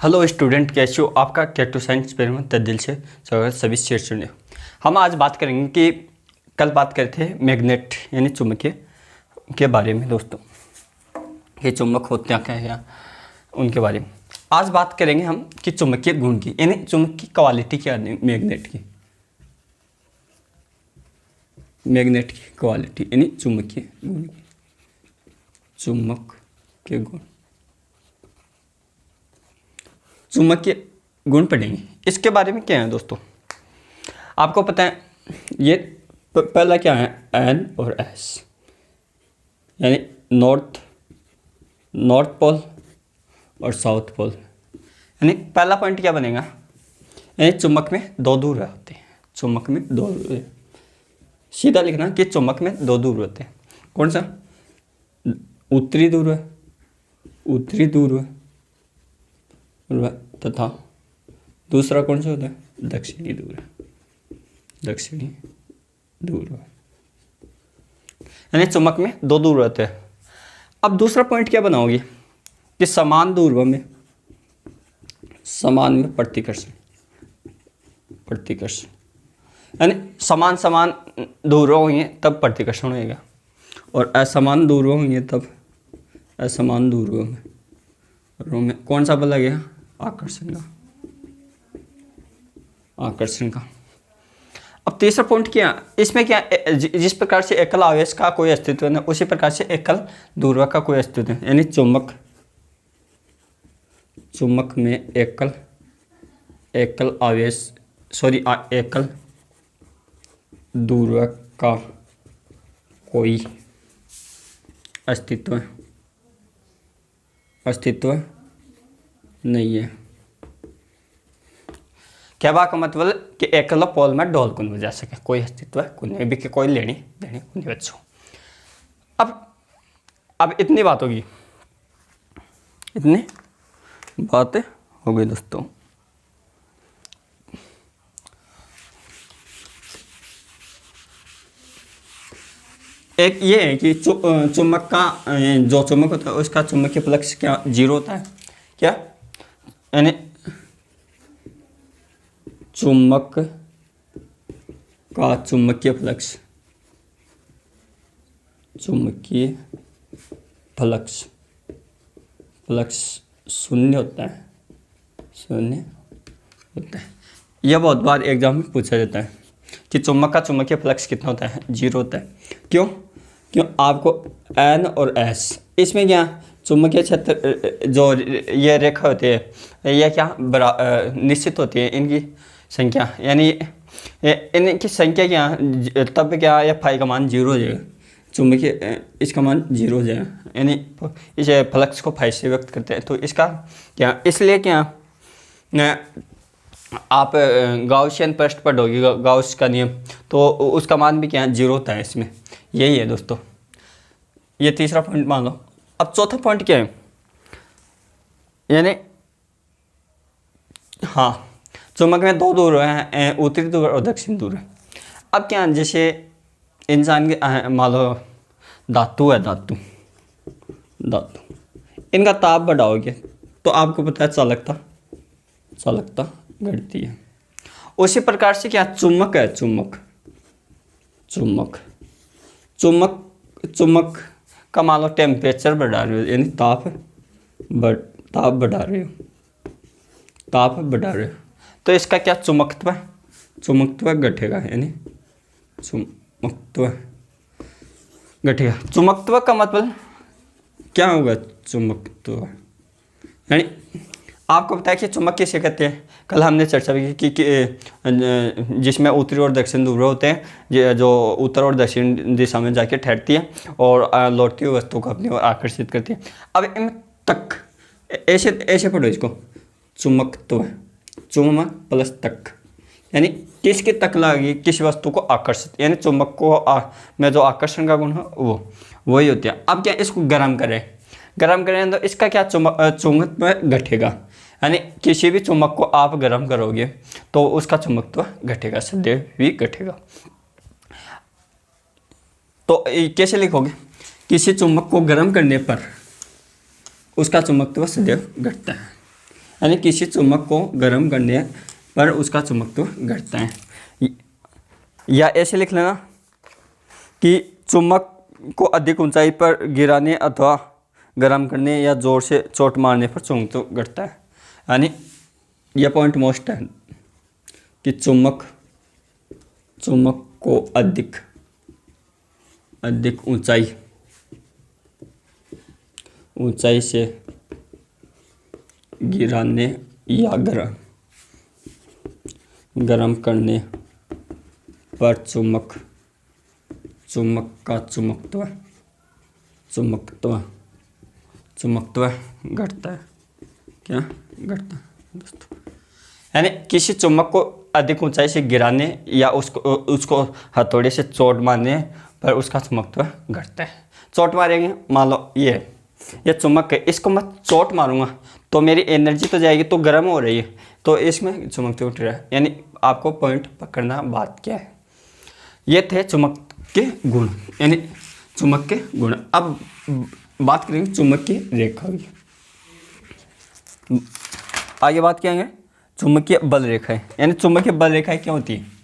Hello student, कैसे हो? आपका कैट टू साइंस पेपर में तहे दिल से स्वागत सभी स्टूडेंट। हम आज बात करेंगे कि कल बात करे थे मैग्नेट यानी चुंबकीय के बारे में दोस्तों, ये चुंबक होते हैं क्या है उनके बारे में। आज बात करेंगे हम कि चुंबकीय गुण की यानी चुंबक की क्वालिटी क्या है मैग्नेट की क्वालिटी यानी चुंबकीय गुण, चुंबक के गुण, चुंबकीय गुण पढ़ेंगे। इसके बारे में क्या है दोस्तों, आपको पता है ये पहला क्या है एन और एस यानी नॉर्थ पोल और साउथ पोल। यानी पहला पॉइंट क्या बनेगा, यानी चुंबक में दो ध्रुव होते हैं। चुंबक में दो ध्रुव, सीधा लिखना कि चुंबक में दो ध्रुव होते हैं। कौन सा? उत्तरी ध्रुव तथा दूसरा कौन सा होता है? दक्षिणी ध्रुव। यानी चुंबक में दो ध्रुव होते हैं। अब दूसरा पॉइंट क्या बनाओगे कि समान में प्रतिकर्षण यानी समान ध्रुव होंगे तब प्रतिकर्षण होगा, और असमान ध्रुव होंगे तब असमान ध्रुव में कौन सा बल लगेगा? आकर्षण का। अब तीसरा पॉइंट क्या, इसमें क्या, जिस प्रकार से एकल आवेश का कोई अस्तित्व नहीं उसी प्रकार से एकल ध्रुव का कोई अस्तित्व नहीं। यानी चुंबक में एकल ध्रुव का कोई अस्तित्व नहीं है। कहवा का मतलब कि एकल पोल में ढोल कुन बजा सके, कोई अस्तित्व कुने भी के कोई लेनी देनी कुने बच्चों। अब इतनी बात होगी, इतनी बातें हो गई दोस्तों। एक ये है कि चुंबक का जो चुंबक होता है उसका चुंबकीय फ्लक्स क्या जीरो होता है क्या, यानी चुंबक का चुंबकीय फ्लक्स शून्य होता है। यह बहुत बार एग्जाम में पूछा जाता है कि चुंबक का चुंबकीय फ्लक्स कितना होता है? जीरो होता है। क्यों? आपको एन और एस, इसमें क्या चुंबकीय क्षेत्र जो ये रेखा होती है यह क्या निश्चित होती है, इनकी संख्या, यानी इनकी संख्या क्या तब क्या या फाई का मान जीरो हो जाएगा, चुंबकीय इसका मान जीरो हो जाएगा। यानी इस फ्लक्स को फाई से व्यक्त करते हैं। तो इसका क्या, इसलिए क्या आप गाउसियन पृष्ठ पढ़ोगे, गाउस का नियम, तो उसका मान भी क्या जीरो होता है इसमें। यही है दोस्तों, ये तीसरा पॉइंट मान लो। अब चौथा पॉइंट क्या है, यानी हाँ चुंबक में दो ध्रुव हैं, उत्तरी ध्रुव और दक्षिण ध्रुव। अब क्या, जैसे इंसान के मान लो धातु है, धातु इनका ताप बढ़ाओगे तो आपको पता है चालकता घटती है। उसी प्रकार से क्या चुंबक है, चुंबक का मान लो टेम्परेचर बढ़ा रहे हो, यानी ताप बढ़ा रहे हो, तो इसका क्या चुंबकत्व घटेगा, यानी चुंबकत्व का मतलब क्या होगा? चुंबकत्व यानी आपको पता है कि चुंबक किसे कहते हैं? कल हमने चर्चा भी की कि जिसमें उत्तरी और दक्षिण ध्रुव होते हैं, जो उत्तर और दक्षिण दिशा में जाके ठहरती है और लौटती हुई वस्तु को अपनी ओर आकर्षित करती है। अब इन तक ऐसे पढ़ो इसको, चुंबकत्व चुंबक प्लस तक, यानी किसके तक लगी, किस वस्तु को आकर्षित, यानी चुंबक को में जो आकर्षण का गुण है वही होती है। अब क्या इसको गर्म करें तो इसका क्या चुंबकत्व घटेगा, यानी किसी भी चुंबक को आप गर्म करोगे तो उसका चुंबकत्व घटेगा, सदैव भी घटेगा। तो कैसे लिखोगे, किसी चुंबक को गर्म करने पर उसका चुंबकत्व सदैव घटता है। यानी किसी चुम्बक को गर्म करने पर उसका चुंबकत्व घटता है। या ऐसे लिख लेना कि चुम्बक को अधिक ऊंचाई पर गिराने अथवा गर्म करने या जोर से चोट मारने पर चुंबकत्व घटता है। यानी यह पॉइंट मोस्ट है कि चुम्बक को अधिक ऊंचाई से गिराने या गर्म करने पर चुम्बक का चुंबकत्व घटता है। क्या घटता है दोस्तों? यानी किसी चुम्बक को अधिक ऊंचाई से गिराने या उसको हथौड़े से चोट मारने पर उसका चुंबकत्व घटता है। चोट मारेंगे, मान लो ये चुम्बक है, इसको मैं चोट मारूंगा तो मेरी एनर्जी तो जाएगी, तो गर्म हो रही है, तो इसमें चुंबकत्व उठ रहा है। यानी आपको पॉइंट पकड़ना बात क्या है। ये थे चुम्बक के गुण, यानी चुम्बक के गुण। अब बात करेंगे चुम्बक की रेखा की। आगे बात करेंगे चुंबकीय बल रेखाएं। यानी चुंबकीय बल रेखाएं क्या होती है?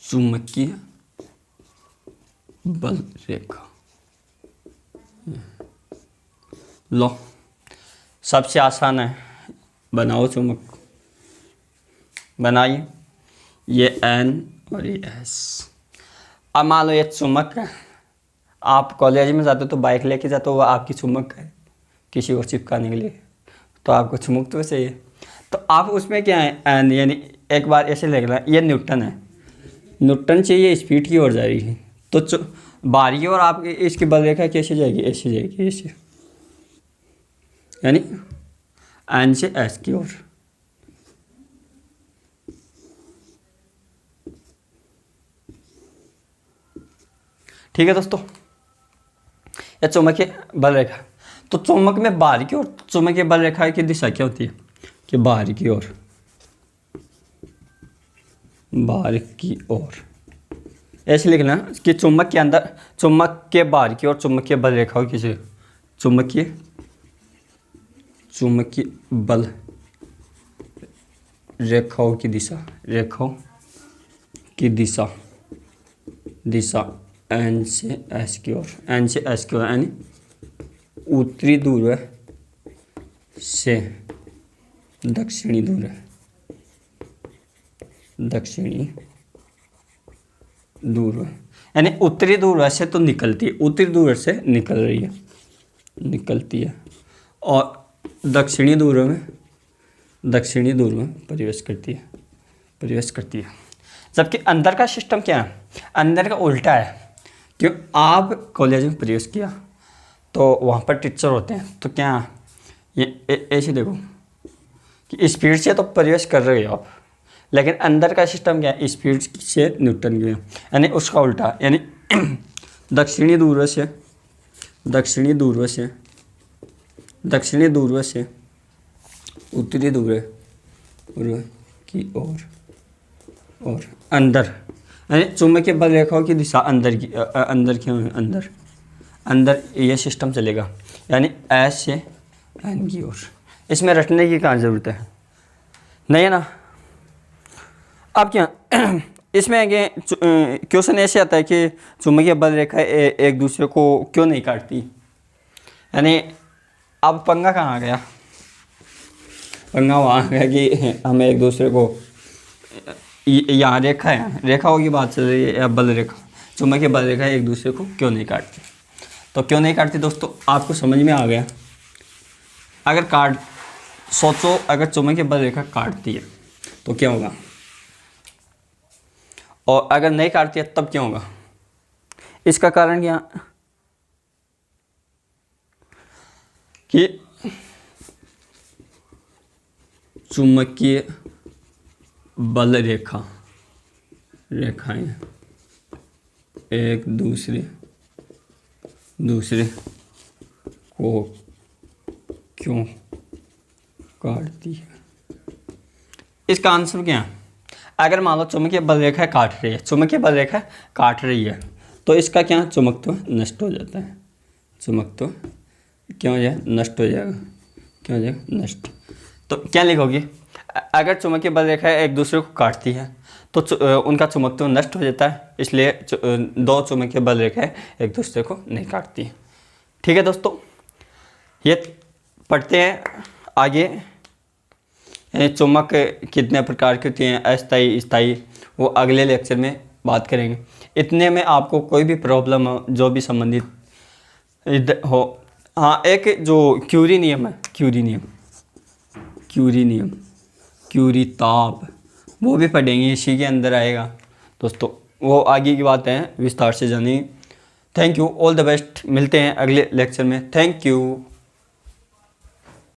चुंबकीय बल रेखा, लो सबसे आसान है, बनाओ चुंबक, बनाइए। ये एन और ये एस। अब मान लो ये चुम्बक है, आप कॉलेज में जाते हो तो बाइक लेके जाते हो, वो आपकी चुम्बक है किसी और चिपकाने के लिए, तो आपको चुम्बक तो चाहिए। तो आप उसमें क्या है, एन, यानी एक बार ऐसे लेना, ये न्यूटन है, न्यूटन से ये स्पीड की ओर जा रही है, तो बारी और आपकी इसकी बल रेखा कैसे जाएगी? ऐसे जाएगी, ऐसे, यानी एन से एस की ओर। ठीक है दोस्तों, यह चुंबकीय बल रेखा। तो चुंबक में बाहर की ओर चुंबकीय बल रेखा की दिशा क्या होती है? कि बाहर की ओर, ऐसे लिखना कि चुंबक के अंदर, चुंबक के बाहर की ओर चुंबकीय बल रेखा किसे? चुंबकीय बल रेखाओं की दिशा एन से एस की ओर, यानी उत्तरी ध्रुव से दक्षिणी ध्रुव, यानी उत्तरी ध्रुव से तो निकलती है, उत्तरी ध्रुव से निकलती है और दक्षिणी ध्रुव में प्रवेश करती है। जबकि अंदर का सिस्टम क्या है? अंदर का उल्टा है। क्यों? आप कॉलेज में प्रवेश किया तो वहाँ पर टीचर होते हैं, तो क्या ये ऐसे देखो कि स्पीड से तो प्रवेश कर रहे हो आप, लेकिन अंदर का सिस्टम क्या है? स्पीड से न्यूटन की, यानी उसका उल्टा, यानी दक्षिणी ध्रुव से उत्तरी ध्रुव की ओर और अंदर, यानी चुंबकीय बल रेखाओं की दिशा अंदर क्यों है? अंदर ये सिस्टम चलेगा, यानी एस से एन की ओर। इसमें रटने की कहाँ ज़रूरत है? नहीं है ना। अब क्या इसमें क्वेश्चन ऐसे आता है कि चुंबकीय बल रेखा एक दूसरे को क्यों नहीं काटती? यानी अब पंगा कहाँ आ गया? पंगा वहाँ आ गया कि हमें एक दूसरे को, यहाँ रेखाओं की बात चल रही है, या बल रेखा, चुंबकीय बल रेखा एक दूसरे को क्यों नहीं काटती? तो क्यों नहीं काटती दोस्तों, आपको समझ में आ गया। अगर सोचो, अगर चुंबकीय बल रेखा काटती है तो क्या होगा, और अगर नहीं काटती है तब क्या होगा? इसका कारण क्या कि चुंबकीय बल रेखाएं एक दूसरे को क्यों काटती है? इसका आंसर क्या है? अगर मान लो चुंबकीय बल रेखा काट रही है, चुंबकीय बल रेखा काट रही है, तो इसका क्या चुंबकत्व नष्ट हो जाता है, चुंबकत्व क्या हो जाएगा, नष्ट हो जाएगा, क्या हो जाएगा, नष्ट। तो क्या लिखोगे, अगर चुंबकीय बल रेखा एक दूसरे को काटती है तो उनका चुंबकत्व नष्ट हो जाता है, इसलिए दो चुंबकीय बल रेखाएं एक दूसरे को नहीं काटती हैं। ठीक है दोस्तों, ये पढ़ते हैं आगे। चुंबक कितने प्रकार के होते हैं, अस्थायी स्थायी, वो अगले लेक्चर में बात करेंगे। इतने में आपको कोई भी प्रॉब्लम हो, जो भी संबंधित हो, हाँ एक जो क्यूरी नियम है, क्यूरी नियम, क्यूरी नियम, क्यूरी ताप, वो भी पढ़ेंगे, इसी के अंदर आएगा दोस्तों। वो आगे की बात है, विस्तार से जानिए। Thank you, all the best, मिलते हैं अगले लेक्चर में। Thank you.